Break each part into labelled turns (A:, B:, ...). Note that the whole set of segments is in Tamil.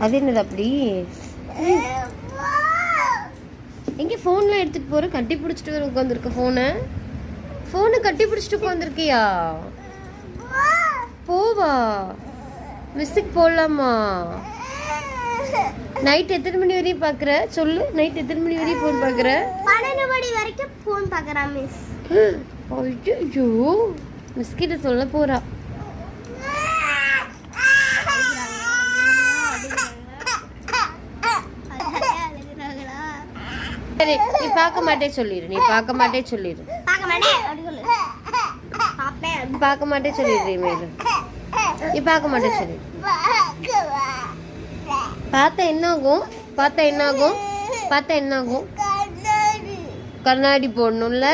A: அது என்னது அப்படி? எங்கே ஃபோன்லாம் எடுத்துகிட்டு போகிற? கட்டி பிடிச்சிட்டு வர உட்காந்துருக்க ஃபோனை கட்டி பிடிச்சிட்டு உட்காந்துருக்கியா? போவா மிஸ்ஸுக்கு போடலாமா? நைட் எத்தனை மணி வரையும் பார்க்குற சொல்லு. நைட் எத்தனை மணி வரையும் ஃபோன் பார்க்குற?
B: 12 மணி வரைக்கும் ஃபோன் பார்க்குறான் மிஸ்.
A: ஐயோ மிஸ் கிட்ட சொல்ல போறா. சரி நீ பார்க்க மாட்டே சொல்லிடு. பார்க்க மாட்டே சொல்லிடு மேல. நீ பார்க்க மாட்டே சொல்லிடு. பார்த்தா என்ன ஆகும்? கண்ணாடி போடணும்ல.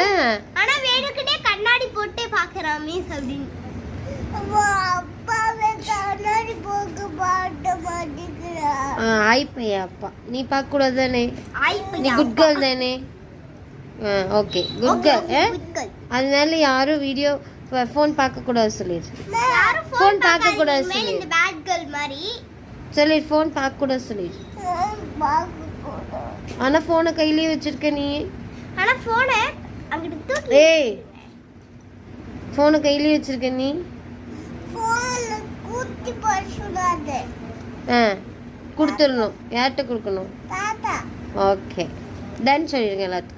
B: ஆனா வேணுக்குனே கண்ணாடி போட்டே பார்க்கறான் மிஸ் அப்படினு. கண்ணாடி போக மாட்டேங்கிறா.
A: ஆயிப்பையா அப்பா. நீ பார்க்க கூடாது தானே? நீ குட் கேர்ள் தானே? Okay good girl. அதனால யாரும் வீடியோ ஃபோன் பார்க்க கூடாது சொல்லிடு. ஃபோன் பார்க்க கூடாது சொல்லிடு.
B: இந்த பேட் கேர்ள் மாதிரி
A: சொல்லி ஃபோன் பார்க்க கூடாது சொல்லிடு. ஆனா ஃபோனை கையிலேயே வச்சிருக்க நீ.
B: ஆனா ஃபோனை அங்கிட்டு தூக்கி.
A: ஏய் ஃபோனை கையிலேயே வச்சிருக்க நீ.
B: ஃபோன் குத்தி போடுறாத.
A: கொடுத்துடணும். யார்கிட்ட கொடுக்கணும்?
B: தாத்தா.
A: ஓகே டன் சொல்லிடுங்க எல்லாத்துக்கும்.